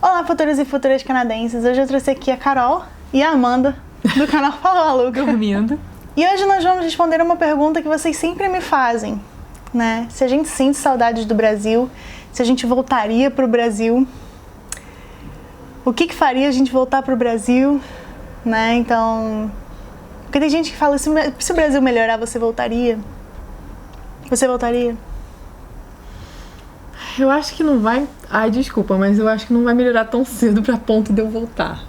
Olá, futuros e futuras canadenses. Hoje eu trouxe aqui a Carol e a Amanda, do canal Fala Maluca. Dormindo. E hoje nós vamos responder uma pergunta que vocês sempre me fazem, né? Se a gente sente saudades do Brasil, se a gente voltaria pro Brasil, o que faria a gente voltar pro Brasil, né? Então, porque tem gente que fala, se o Brasil melhorar, você voltaria? Você voltaria? Eu acho que não vai... Ai, desculpa, mas eu acho que não vai melhorar tão cedo pra ponto de eu voltar.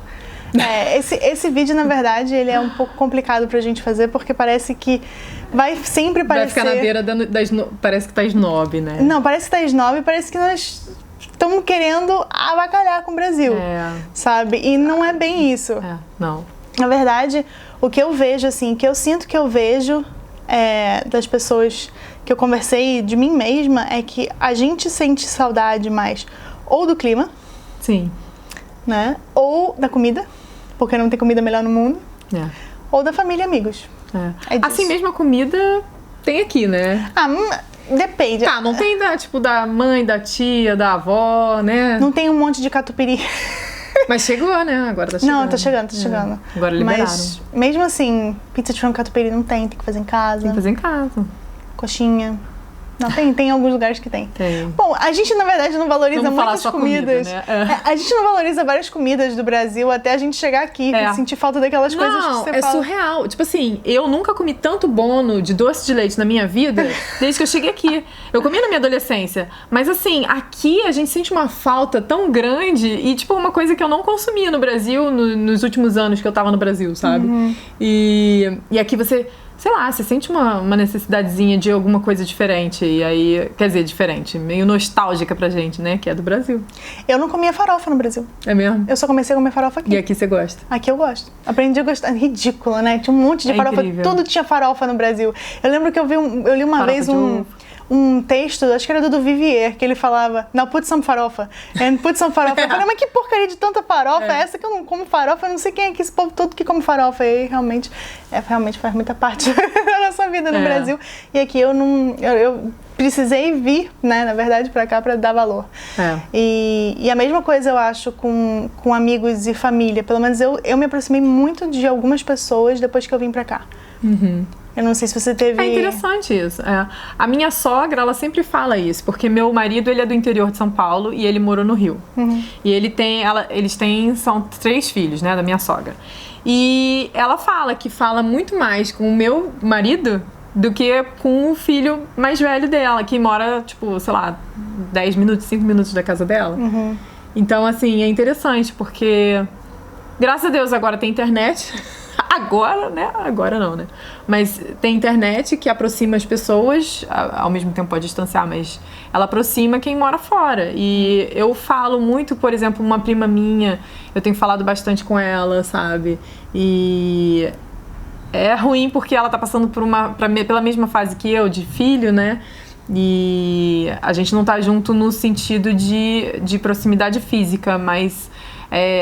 Esse vídeo, na verdade, ele é um pouco complicado pra gente fazer, porque parece que vai sempre parecer... Vai ficar na beira parece que tá snob, né? Não, parece que tá snob, parece que nós estamos querendo avacalhar com o Brasil, sabe? E não é bem isso. Não. Na verdade, o que eu vejo, assim, que eu sinto que eu vejo das pessoas que eu conversei, de mim mesma, é que a gente sente saudade mais ou do clima, sim, né? Ou da comida, porque não tem comida melhor no mundo, ou da família e amigos. Assim mesmo a comida tem aqui, né? Depende. Tá, não tem da mãe, da tia, da avó, né? Não tem um monte de catupiry. Mas chegou, né? Agora tá chegando. Não, tá chegando. Agora liberaram. Mas mesmo assim, pizza de frango catupiry não tem que fazer em casa. Tem que fazer em casa. Coxinha. Não, tem alguns lugares que tem. Bom, a gente, na verdade, não valoriza muitas comidas. Né? A gente não valoriza várias comidas do Brasil até a gente chegar aqui e sentir falta daquelas coisas que você fala. Não, é surreal. Tipo assim, eu nunca comi tanto bono de doce de leite na minha vida desde que eu cheguei aqui. Eu comi na minha adolescência. Mas assim, aqui a gente sente uma falta tão grande e tipo uma coisa que eu não consumia no Brasil nos últimos anos que eu tava no Brasil, sabe? Uhum. E aqui você... Sei lá, você sente uma necessidadezinha de alguma coisa diferente. E aí, quer dizer, diferente, meio nostálgica pra gente, né? Que é do Brasil. Eu não comia farofa no Brasil. É mesmo? Eu só comecei a comer farofa aqui. E aqui você gosta? Aqui eu gosto. Aprendi a gostar. Ridícula, né? Tinha um monte de farofa. Incrível. Tudo tinha farofa no Brasil. Eu lembro que eu li uma vez um texto, acho que era do Vivier, que ele falava, now put some farofa, and put some farofa. Eu falei, mas que porcaria de tanta farofa é essa que eu não como farofa? Eu não sei quem é que esse povo todo que come farofa. E realmente faz muita parte da nossa vida no Brasil. E aqui eu precisei vir, né, na verdade, pra cá pra dar valor. E a mesma coisa eu acho com amigos e família. Pelo menos eu me aproximei muito de algumas pessoas depois que eu vim pra cá. Uhum. Eu não sei se você teve... É interessante isso. A minha sogra, ela sempre fala isso, porque meu marido, ele é do interior de São Paulo e ele morou no Rio. Uhum. E são 3 filhos, né, da minha sogra. E ela fala muito mais com o meu marido do que com o filho mais velho dela, que mora, tipo, sei lá, 10 minutos, 5 minutos da casa dela. Uhum. Então, assim, é interessante, porque graças a Deus agora tem internet. Agora, né? Agora não, né? Mas tem internet que aproxima as pessoas, ao mesmo tempo pode distanciar, mas ela aproxima quem mora fora. E eu falo muito, por exemplo, uma prima minha, eu tenho falado bastante com ela, sabe? E é ruim porque ela tá passando pela mesma fase que eu, de filho, né? E a gente não tá junto no sentido de proximidade física, mas...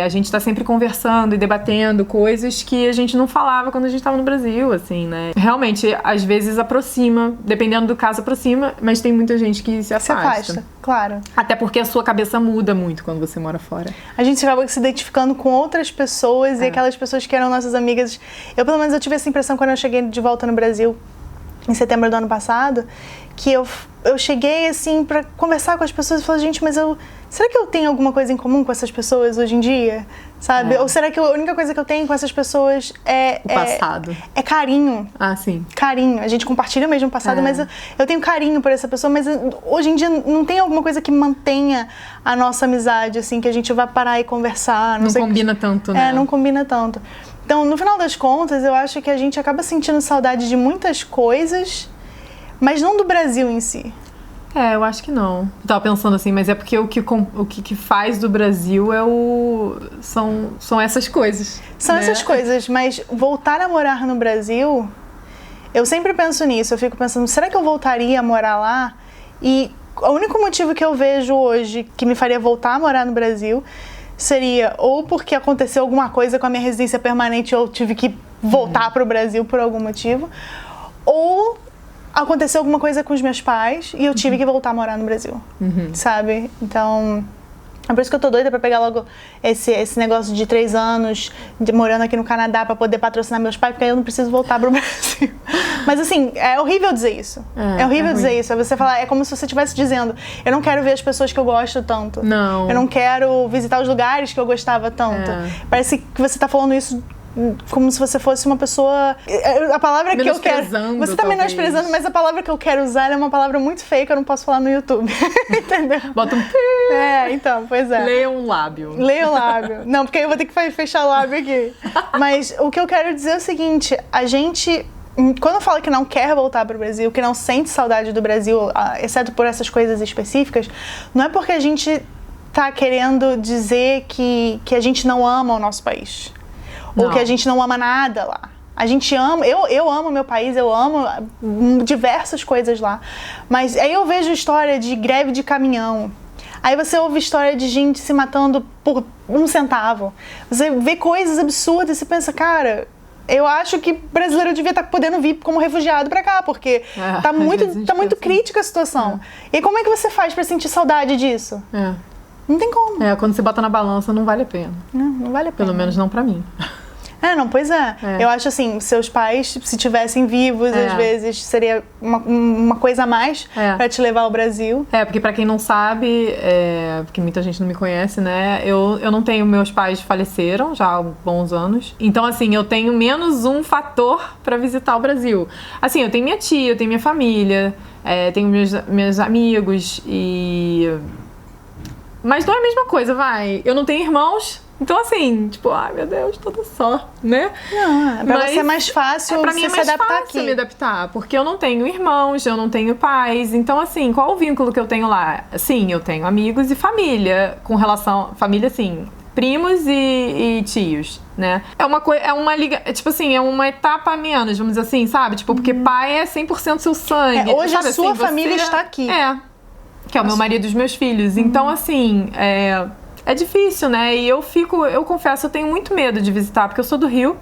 a gente tá sempre conversando e debatendo coisas que a gente não falava quando a gente tava no Brasil, assim, né? Realmente, às vezes aproxima, dependendo do caso aproxima, mas tem muita gente que se afasta. Se afasta, claro. Até porque a sua cabeça muda muito quando você mora fora. A gente acaba se identificando com outras pessoas e aquelas pessoas que eram nossas amigas. Eu, pelo menos, eu tive essa impressão quando eu cheguei de volta no Brasil, em setembro do ano passado, que eu cheguei, assim, pra conversar com as pessoas e falar, gente, mas será que eu tenho alguma coisa em comum com essas pessoas hoje em dia? Sabe? Ou será que a única coisa que eu tenho com essas pessoas o passado. É carinho. Ah, sim. Carinho. A gente compartilha o mesmo passado, mas eu tenho carinho por essa pessoa, mas hoje em dia não tem alguma coisa que mantenha a nossa amizade, assim, que a gente vai parar e conversar. Não combina tanto, né? Não combina tanto. Então, no final das contas, eu acho que a gente acaba sentindo saudade de muitas coisas, mas não do Brasil em si. Eu acho que não. Eu tava pensando assim, mas é porque o que faz do Brasil são essas coisas. São essas coisas, mas voltar a morar no Brasil, eu sempre penso nisso. Eu fico pensando, será que eu voltaria a morar lá? E o único motivo que eu vejo hoje que me faria voltar a morar no Brasil seria ou porque aconteceu alguma coisa com a minha residência permanente e eu tive que voltar para o Brasil por algum motivo, ou aconteceu alguma coisa com os meus pais e eu tive que voltar a morar no Brasil, sabe? Então, É por isso que eu tô doida pra pegar logo esse negócio de 3 anos morando aqui no Canadá pra poder patrocinar meus pais, porque aí eu não preciso voltar pro Brasil. Mas assim, é horrível dizer isso. É horrível dizer isso. É você falar, é como se você estivesse dizendo, eu não quero ver as pessoas que eu gosto tanto. Não. Eu não quero visitar os lugares que eu gostava tanto. Parece que você tá falando isso como se você fosse uma pessoa... A palavra que eu quero... Você tá menosprezando, mas a palavra que eu quero usar é uma palavra muito feia que eu não posso falar no YouTube. Entendeu? Bota um... Então, pois é. Leia um lábio. Leia o lábio. Não, porque aí eu vou ter que fechar o lábio aqui. Mas o que eu quero dizer é o seguinte, a gente... Quando eu falo que não quer voltar para o Brasil, que não sente saudade do Brasil, exceto por essas coisas específicas, não é porque a gente tá querendo dizer que a gente não ama o nosso país. Ou que a gente não ama nada lá. A gente ama, eu amo meu país, eu amo diversas coisas lá. Mas aí eu vejo história de greve de caminhão. Aí você ouve história de gente se matando por 1 centavo. Você vê coisas absurdas e você pensa, cara, eu acho que brasileiro devia estar podendo vir como refugiado pra cá, porque tá muito crítica a situação. E como é que você faz pra sentir saudade disso? Não tem como. Quando você bota na balança, não vale a pena. Não vale a pena. Pelo menos não pra mim. Não, pois é. Eu acho assim, seus pais, se tivessem vivos, às vezes seria uma coisa a mais pra te levar ao Brasil. Porque pra quem não sabe, porque muita gente não me conhece, né? Eu não tenho, meus pais faleceram já há bons anos. Então, assim, eu tenho menos um fator pra visitar o Brasil. Assim, eu tenho minha tia, eu tenho minha família, tenho meus amigos mas não é a mesma coisa, vai. Eu não tenho irmãos. Então, assim, tipo, ai meu Deus, toda só, né? Não, pra você é mais fácil pra mim é mais fácil me adaptar, porque eu não tenho irmãos, eu não tenho pais. Então, assim, qual o vínculo que eu tenho lá? Sim, eu tenho amigos e família, com relação... Família, assim, primos e tios, né? Tipo assim, é uma etapa a menos, vamos dizer assim, sabe? Tipo, porque pai é 100% seu sangue. Hoje sabe, a sua assim, família está aqui. Que é o meu marido e os meus filhos. Então, assim, é difícil, né? E eu confesso, eu tenho muito medo de visitar, porque eu sou do Rio,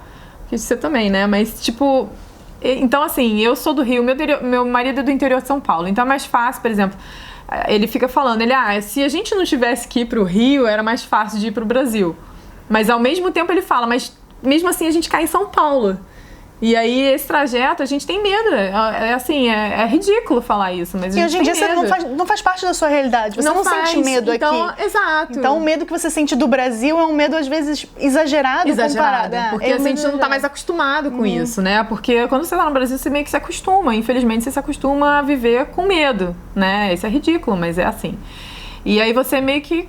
que você também, né? Mas, tipo... Então, assim, eu sou do Rio, meu marido é do interior de São Paulo. Então é mais fácil, por exemplo... Ele fica falando, se a gente não tivesse que ir pro Rio, era mais fácil de ir pro Brasil. Mas, ao mesmo tempo, ele fala, mas mesmo assim a gente cai em São Paulo. E aí, esse trajeto, a gente tem medo. É ridículo falar isso, mas e hoje em dia você não faz parte da sua realidade. Você não sente medo aqui. Exato. Então, o medo que você sente do Brasil é um medo, às vezes, exagerado. Comparado. Porque a gente não tá mais acostumado com isso, né? Porque quando você tá no Brasil, você meio que se acostuma. Infelizmente, você se acostuma a viver com medo, né? Isso é ridículo, mas é assim. E aí você meio que...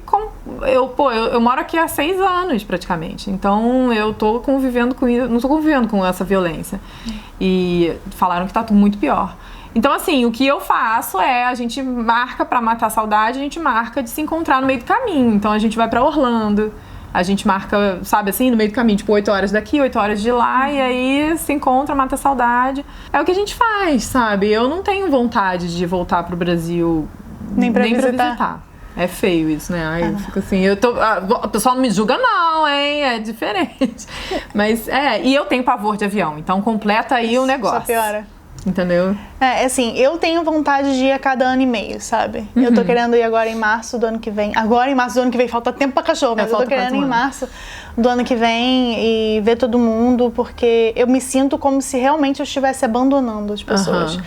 Eu moro aqui há 6 anos, praticamente. Então, eu tô convivendo com isso... Não tô convivendo com essa violência. E falaram que tá muito pior. Então, assim, o que eu faço a gente marca pra matar a saudade, a gente marca de se encontrar no meio do caminho. Então, a gente vai pra Orlando. A gente marca, sabe assim, no meio do caminho, tipo, 8 horas daqui, 8 horas de lá, e aí se encontra, mata a saudade. É o que a gente faz, sabe? Eu não tenho vontade de voltar pro Brasil nem pra visitar. É feio isso, né? Aí eu fico assim, o pessoal não me julga não, hein? É diferente. Mas, e eu tenho pavor de avião, então completa aí o negócio. Só piora. Entendeu? Assim, eu tenho vontade de ir a cada ano e meio, sabe? Eu tô querendo ir agora em março do ano que vem. Agora em março do ano que vem, falta tempo pra cachorro, mas eu tô querendo ir em março do ano que vem e ver todo mundo, porque eu me sinto como se realmente eu estivesse abandonando as pessoas.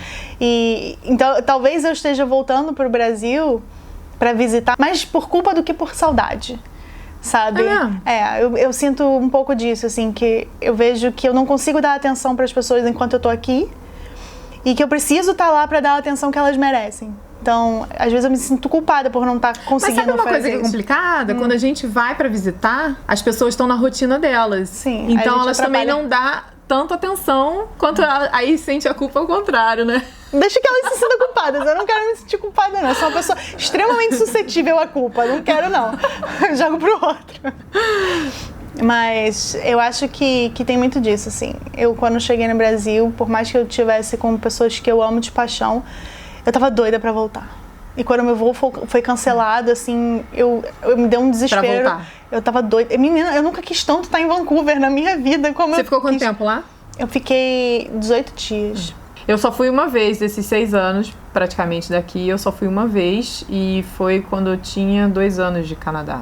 E então, talvez eu esteja voltando pro Brasil pra visitar, mais por culpa do que por saudade, sabe? Eu sinto um pouco disso, assim, que eu vejo que eu não consigo dar atenção pras pessoas enquanto eu tô aqui e que eu preciso estar lá pra dar a atenção que elas merecem. Então, às vezes eu me sinto culpada por não estar conseguindo fazer isso. Mas sabe uma coisa que é complicada? Quando a gente vai pra visitar, as pessoas estão na rotina delas. Sim. Então, elas também não dão tanta atenção quanto aí sente a culpa ao contrário, né? Deixa que elas se sintam culpadas. Eu não quero me sentir culpada, não. Eu sou uma pessoa extremamente suscetível à culpa. Não quero, não. Eu jogo pro outro. Mas eu acho que tem muito disso, assim. Eu, quando cheguei no Brasil, por mais que eu estivesse com pessoas que eu amo de paixão, eu tava doida pra voltar. E quando o meu voo foi cancelado, assim, eu me deu um desespero. Pra voltar. Eu tava doida. Menina, eu nunca quis tanto estar em Vancouver na minha vida. Você ficou quanto tempo lá? Eu fiquei 18 dias. Eu só fui uma vez, desses 6 anos, praticamente, daqui, eu só fui uma vez. E foi quando eu tinha 2 anos de Canadá.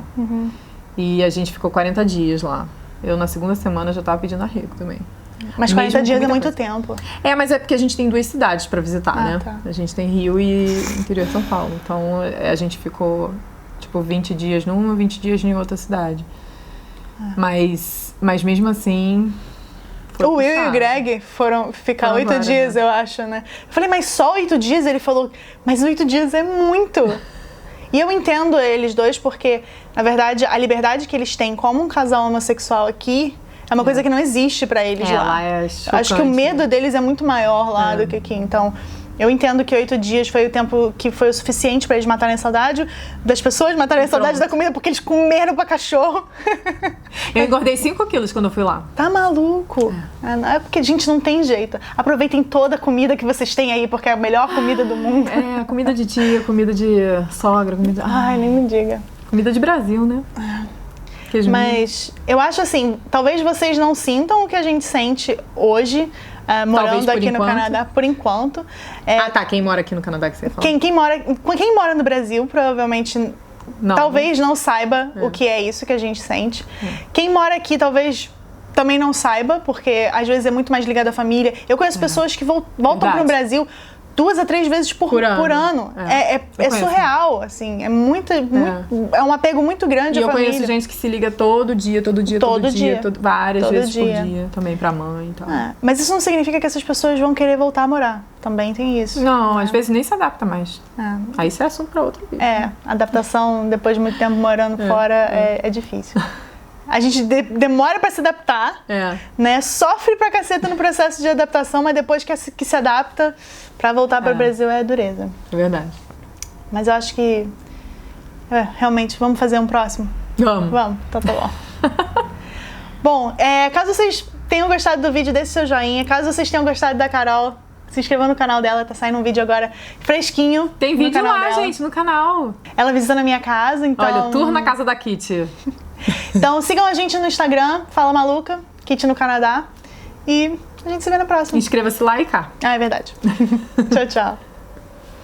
E a gente ficou 40 dias lá. Eu, na segunda semana, já tava pedindo arrego também. Mas 40 dias é muito tempo. Mas é porque a gente tem 2 cidades pra visitar, né? Tá. A gente tem Rio e interior de São Paulo. Então, a gente ficou, tipo, 20 dias numa, 20 dias em outra cidade. Mas mesmo assim... O Will e o Greg foram ficar 8 dias, eu acho, né? Eu falei, mas só 8 dias? Ele falou, mas 8 dias é muito. E eu entendo eles dois porque, na verdade, a liberdade que eles têm como um casal homossexual aqui é uma coisa que não existe pra eles lá. Lá é chocante, acho que o medo deles é muito maior lá do que aqui. Então, eu entendo que 8 dias foi o tempo que foi o suficiente pra eles matarem a saudade das pessoas, matarem a saudade da comida, porque eles comeram pra cachorro. Eu engordei 5 quilos quando eu fui lá. Tá maluco? É porque, gente, não tem jeito. Aproveitem toda a comida que vocês têm aí, porque é a melhor comida do mundo. Comida de tia, comida de sogra, comida... Ai, nem me diga. Comida de Brasil, né? Mas eu acho assim, talvez vocês não sintam o que a gente sente hoje, morando aqui no Canadá, por enquanto. Quem mora aqui no Canadá que você fala? Quem mora no Brasil provavelmente talvez não saiba o que é isso que a gente sente. Quem mora aqui talvez também não saiba, porque às vezes é muito mais ligado à família. Eu conheço pessoas que voltam para o Brasil 2 a 3 vezes por ano. É surreal, assim. É é um apego muito grande à família. Eu conheço gente que se liga todo dia, várias vezes por dia, também pra mãe e tal. Mas isso não significa que essas pessoas vão querer voltar a morar. Também tem isso. Não, às vezes nem se adapta mais. Aí isso é assunto pra outro vídeo. Adaptação depois de muito tempo morando fora é difícil. A gente demora pra se adaptar, né? Sofre pra caceta no processo de adaptação, mas depois que se adapta, pra voltar pro Brasil é dureza. É verdade. Mas eu acho que realmente, vamos fazer um próximo? Vamos, então tá bom. Bom, caso vocês tenham gostado do vídeo, deixe seu joinha. Caso vocês tenham gostado da Carol, se inscreva no canal dela, tá saindo um vídeo agora fresquinho. Tem vídeo lá, gente, no canal. Ela visitando a minha casa, então... Olha, tour na casa da Kitty. Então sigam a gente no Instagram, Fala Maluca, Kitty no Canadá. E a gente se vê na próxima. Inscreva-se lá e cá. É verdade. Tchau, tchau.